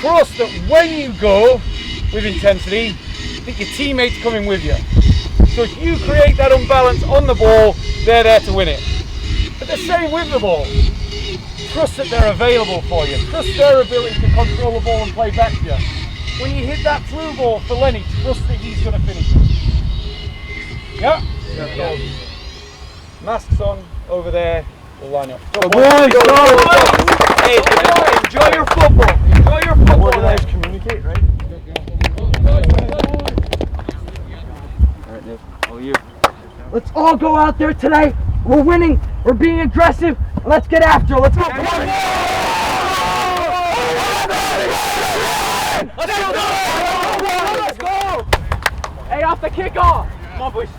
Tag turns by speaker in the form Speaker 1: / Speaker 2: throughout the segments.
Speaker 1: trust that when you go with intensity, that your teammates coming with you. So if you create that unbalance on the ball, they're there to win it. But the same with the ball. Trust that they're available for you. Trust their ability to control the ball and play back to you. When you hit that through ball for Lenny, trust that he's going to finish it. Yeah? Yeah. Masks on over there. We'll line up. Go, boys! Hey, enjoy your football. Enjoy your football.
Speaker 2: Organize, communicate, right? Alright, Nick. Oh, you.
Speaker 3: Let's all go out there today. We're winning. We're being aggressive. Let's get after it. Let's go. Let's go. Hey, off the kickoff. Come on, boys.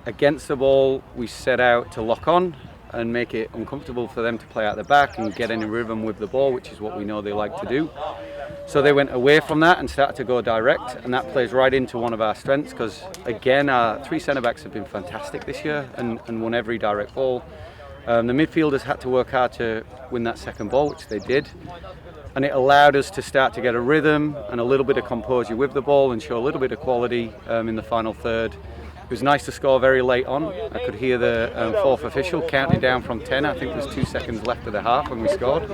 Speaker 4: Against the ball, we set out to lock on and make it uncomfortable for them to play out the back and get in a rhythm with the ball, which is what we know they like to do. So they went away from that and started to go direct, and that plays right into one of our strengths because, again, our three centre-backs have been fantastic this year and won every direct ball. The midfielders had to work hard to win that second ball, which they did, and it allowed us to start to get a rhythm and a little bit of composure with the ball and show a little bit of quality in the final third. It was nice to score very late on. I could hear the fourth official counting down from 10. I think there was 2 seconds left of the half when we scored.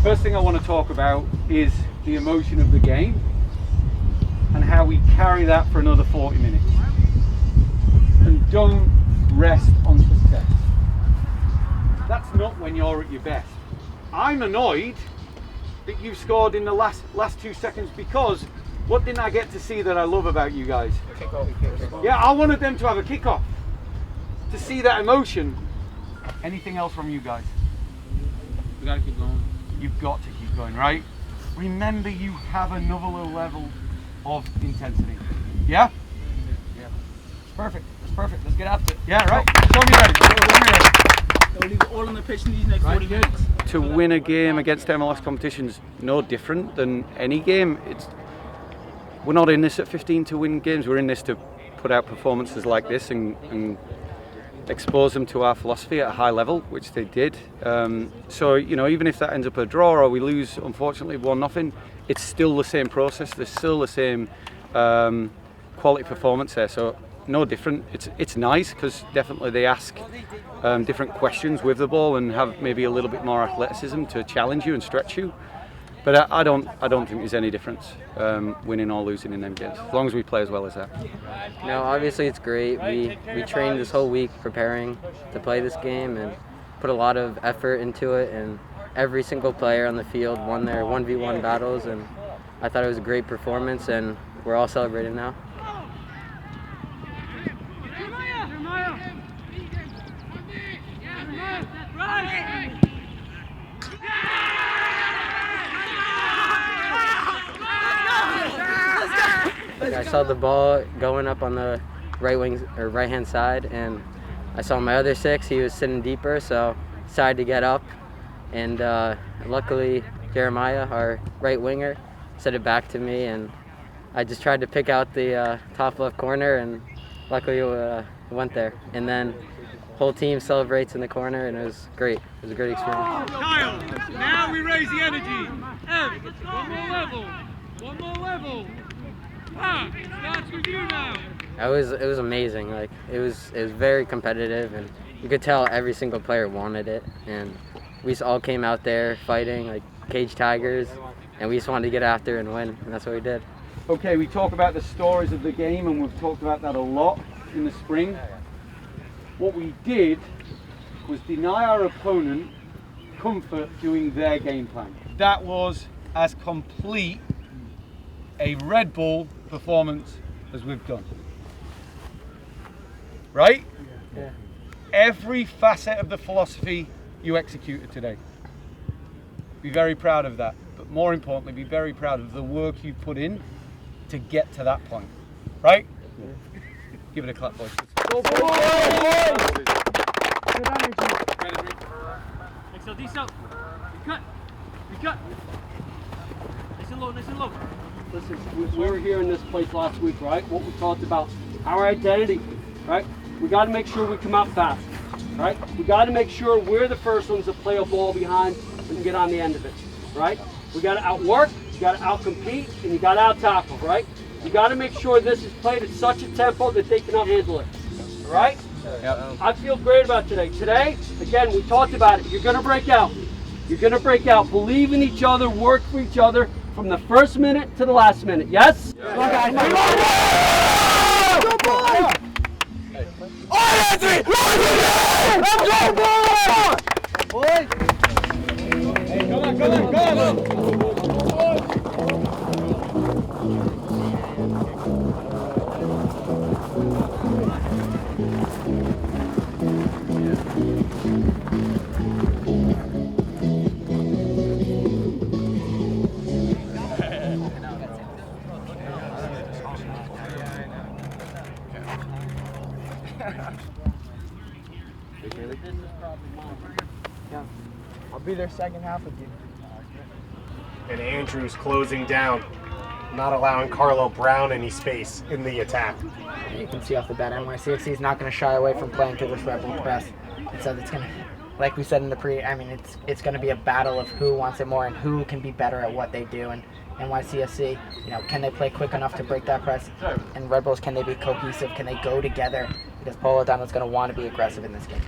Speaker 4: First thing I want to talk about is the emotion of the game and how we carry that for another 40 minutes. And don't rest on success. That's not when you're at your best. I'm annoyed that you scored in the last 2 seconds because what didn't I get to see that I love about you guys? Yeah, I wanted them to have a kickoff, to see that emotion. Anything else from you guys?
Speaker 5: We gotta keep going.
Speaker 4: You've got to keep going, right? Remember, you have another little level of intensity. Yeah?
Speaker 5: Yeah.
Speaker 4: It's perfect. It's perfect. Let's get after it. Yeah, right. Show me ready.
Speaker 5: We'll leave it all on the pitch in these next 40 minutes.
Speaker 4: To win a game against MLS competitions, no different than any game. We're not in this at 15 to win games. We're in this to put out performances like this and expose them to our philosophy at a high level, which they did. So, you know, even if that ends up a draw or we lose, unfortunately, 1-0, it's still the same process. There's still the same quality performance there. So, no different. It's nice because definitely they ask different questions with the ball and have maybe a little bit more athleticism to challenge you and stretch you. But I don't think there's any difference winning or losing in them games, as long as we play as well as that.
Speaker 6: No, obviously it's great. We trained this whole week preparing to play this game and put a lot of effort into it, and every single player on the field won their 1v1 battles, and I thought it was a great performance, and we're all celebrating now. I saw the ball going up on the right hand side, and I saw my other 6. He was sitting deeper, so decided to get up, and luckily Jeremiah, our right winger, set it back to me, and I just tried to pick out the top left corner, and luckily it went there. And then whole team celebrates in the corner, and it was great. It was a great experience.
Speaker 7: Kyle, now we raise the energy. Ev, one more level. One more level. Starts with you now.
Speaker 6: It was amazing. Like it was very competitive, and you could tell every single player wanted it, and we just all came out there fighting like caged tigers, and we just wanted to get after and win, and that's what we did.
Speaker 4: Okay, we talk about the stories of the game, and we've talked about that a lot in the spring. What we did was deny our opponent comfort doing their game plan. That was as complete a Red Bull performance as we've done. Right?
Speaker 6: Yeah.
Speaker 4: Every facet of the philosophy you executed today. Be very proud of that. But more importantly, be very proud of the work you put in to get to that point. Right? Yeah. Give it a clap, boys. Go, boys!
Speaker 5: out. Cut. Cut. Nice and low, nice and low.
Speaker 3: Listen, we were here in this place last week, right? What we talked about, our identity, right? We got to make sure we come out fast, right? We got to make sure we're the first ones to play a ball behind and get on the end of it, right? We got to outwork, you got to outcompete, and you got to out-tackle, right? You got to make sure this is played at such a tempo that they cannot handle it, all right?
Speaker 2: Yep.
Speaker 3: I feel great about today. Today, again, we talked about it. You're going to break out. You're going to break out. Believe in each other, work for each other from the first minute to the last minute. Yes?
Speaker 2: Yeah.
Speaker 3: Come on, guys. Go, boys!
Speaker 8: Yeah, I'll be there second half with you.
Speaker 9: And Andrew's closing down, not allowing Carlo Brown any space in the attack.
Speaker 8: You can see off the bat, NYCFC is not going to shy away from playing through this Red Bull press. And so it's going to, like we said in the it's going to be a battle of who wants it more and who can be better at what they do. And NYCFC, can they play quick enough to break that press? And Red Bulls, can they be cohesive? Can they go together? Because Politano's going to want to be aggressive in this game.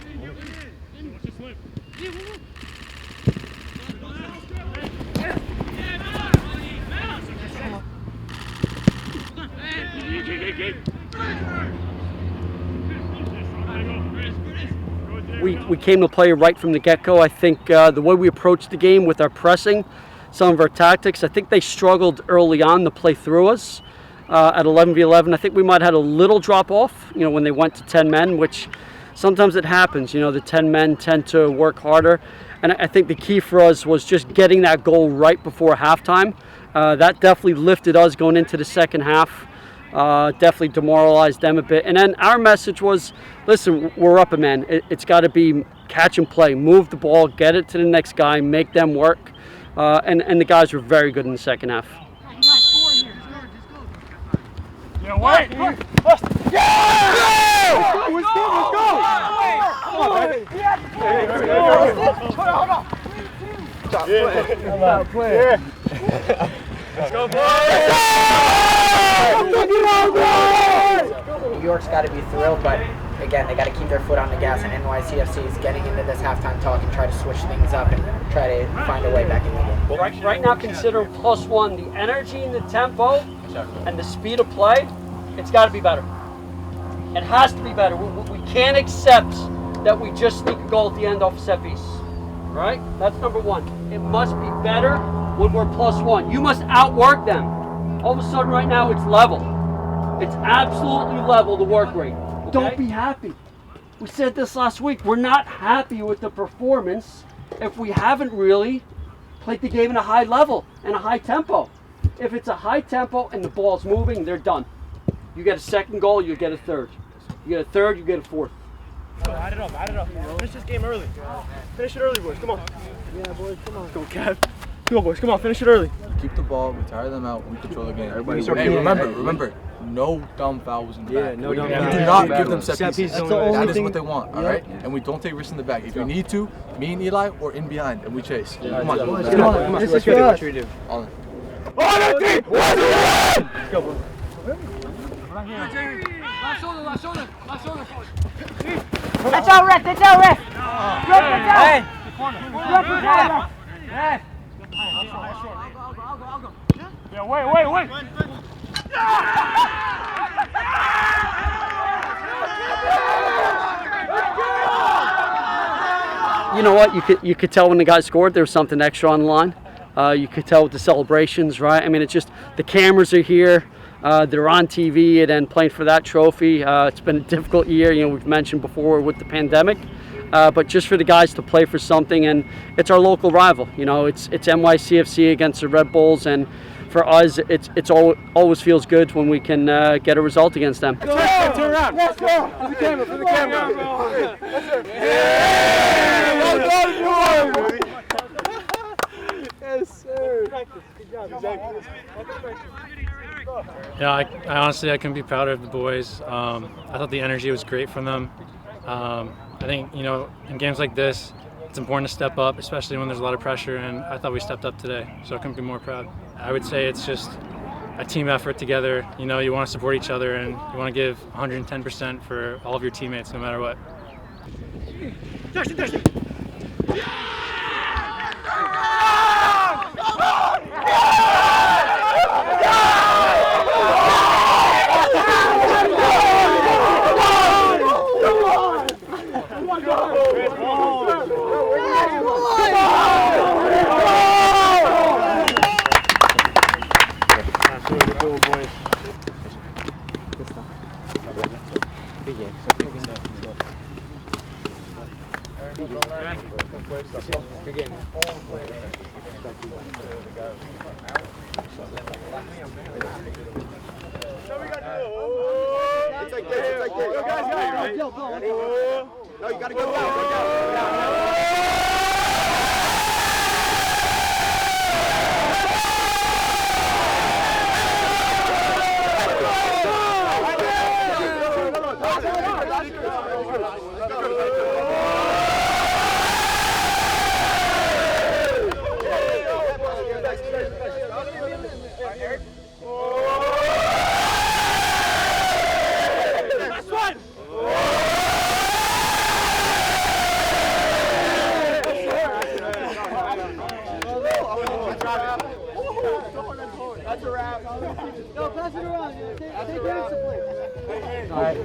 Speaker 3: We came to play right from the get-go. I think the way we approached the game with our pressing, some of our tactics, I think they struggled early on to play through us at 11v11. I think we might have had a little drop-off, when they went to 10 men, which sometimes it happens. The 10 men tend to work harder. And I think the key for us was just getting that goal right before halftime. That definitely lifted us going into the second half. Definitely demoralized them a bit. And then our message was, listen, we're up a man. It's got to be catch and play. Move the ball, get it to the next guy, make them work. And the guys were very good in the second half.
Speaker 1: Yeah, wait! Yeah! Let's go! Stop playing. Let's go, boys!
Speaker 8: New York's got to be thrilled, but again, they got to keep their foot on the gas, and NYCFC is getting into this halftime talk and try to switch things up and try to find a way back in the game.
Speaker 3: Right now, consider +1 the energy and the tempo and the speed of play. It's got to be better. It has to be better. We can't accept that we just sneak a goal at the end off a set piece. Right? That's number one. It must be better when we're +1. You must outwork them. All of a sudden, right now, it's level. It's absolutely level, the work rate. Okay? Don't be happy. We said this last week. We're not happy with the performance if we haven't really played the game in a high level and a high tempo. If it's a high tempo and the ball's moving, they're done. You get a second goal, you get a third. You get a third, you get a fourth.
Speaker 9: Add it up. Finish this game early. Finish it early, boys. Come on.
Speaker 8: Yeah, boys, come on.
Speaker 9: Let's go, Kev. Come on, boys. Come on, finish it early.
Speaker 2: Keep the ball, we tire them out, we control the game.
Speaker 9: Everybody
Speaker 2: Hey, remember, no dumb fouls in the back.
Speaker 9: no dumb fouls.
Speaker 2: We do not give them set pieces.
Speaker 9: That's
Speaker 2: That is what they want, all right? And we don't take risks in the back. If you need to, me and Eli, or in behind, and we chase. Come on.
Speaker 8: Come on. This is for us.
Speaker 2: All in.
Speaker 9: Let's go, boys.
Speaker 7: Last shoulder.
Speaker 8: That's all right. Hey.
Speaker 1: Yeah, wait!
Speaker 3: You know what? You could tell when the guys scored there was something extra on the line. You could tell with the celebrations, right? I mean, it's just the cameras are here. They're on TV and then playing for that trophy. It's been a difficult year, we've mentioned before with the pandemic. But just for the guys to play for something, and it's our local rival. It's NYCFC against the Red Bulls, and for us, it's always feels good when we can get a result against them.
Speaker 1: Turn around. Let's go. For the camera. Yeah! Well done, boys.
Speaker 10: Yeah, I honestly couldn't be prouder of the boys. I thought the energy was great from them. I think, you know, in games like this, it's important to step up, especially when there's a lot of pressure, and I thought we stepped up today, so I couldn't be more proud. I would say it's just a team effort together. You know, you want to support each other, and you want to give 110% for all of your teammates, no matter what.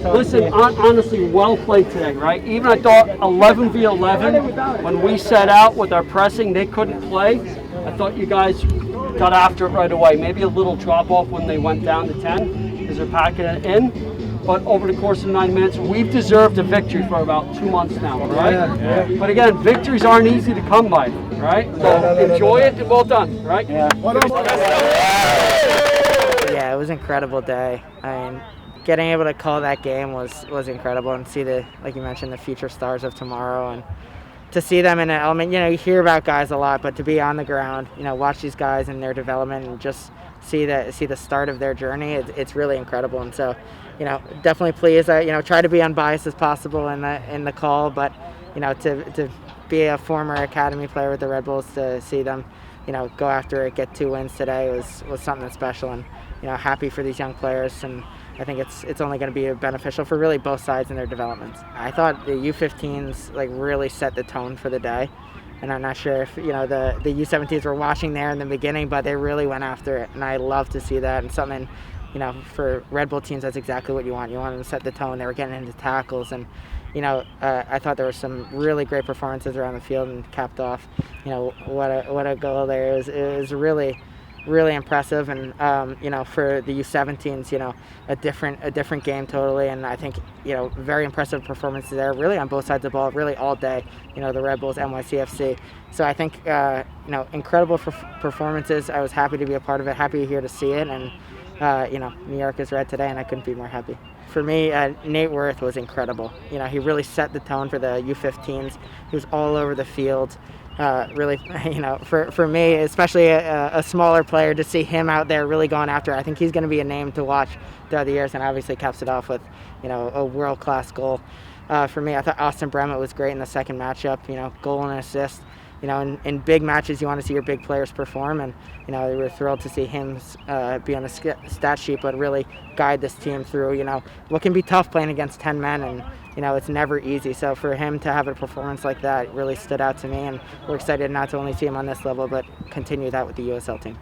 Speaker 3: Listen, honestly, well played today, right? Even I thought 11v11, when we set out with our pressing, they couldn't play. I thought you guys got after it right away. Maybe a little drop off when they went down to 10 because they're packing it in. But over the course of 9 minutes, we've deserved a victory for about 2 months now, right? Yeah. But again, victories aren't easy to come by, right? So enjoy it and well done, right?
Speaker 8: Yeah, it was an incredible day. I mean, getting able to call that game was incredible, and see the, like you mentioned, the future stars of tomorrow, and to see them in an element. You know, you hear about guys a lot, but to be on the ground, you know, watch these guys in their development and just see the start of their journey, it's really incredible. And so, you know, definitely pleased. You know, try to be unbiased as possible in the call, but you know, to be a former academy player with the Red Bulls, to see them, you know, go after it, get 2 wins today was something that's special, and you know, happy for these young players, and I think it's only going to be beneficial for really both sides in their developments. I thought the U15s like really set the tone for the day, and I'm not sure if, you know, the U17s were watching there in the beginning, but they really went after it, and I love to see that. And something, you know, for Red Bull teams, that's exactly what you want. You want them to set the tone. They were getting into tackles, and you know, I thought there were some really great performances around the field, and capped off, you know, what a goal there. It was really impressive. And you know, for the U17s, you know, a different game totally, and I think, you know, very impressive performances there, really on both sides of the ball, really all day, you know, the Red Bulls, NYCFC. So I think, you know, incredible performances. I was happy to be a part of it, happy here to see it, and you know, New York is red today, and I couldn't be more happy. For me, Nate Worth was incredible. You know, he really set the tone for the U15s. He was all over the field. Really, you know, for me, especially a smaller player, to see him out there really going after it, I think he's going to be a name to watch throughout the years, and obviously caps it off with, you know, a world-class goal. For me, I thought Austin Bremet was great in the second matchup, you know, goal and assist. You know, in big matches, you want to see your big players perform, and you know, we were thrilled to see him be on the stat sheet, but really guide this team through, you know, what can be tough playing against 10 men, and you know, it's never easy. So for him to have a performance like that really stood out to me, and we're excited not to only see him on this level, but continue that with the USL team.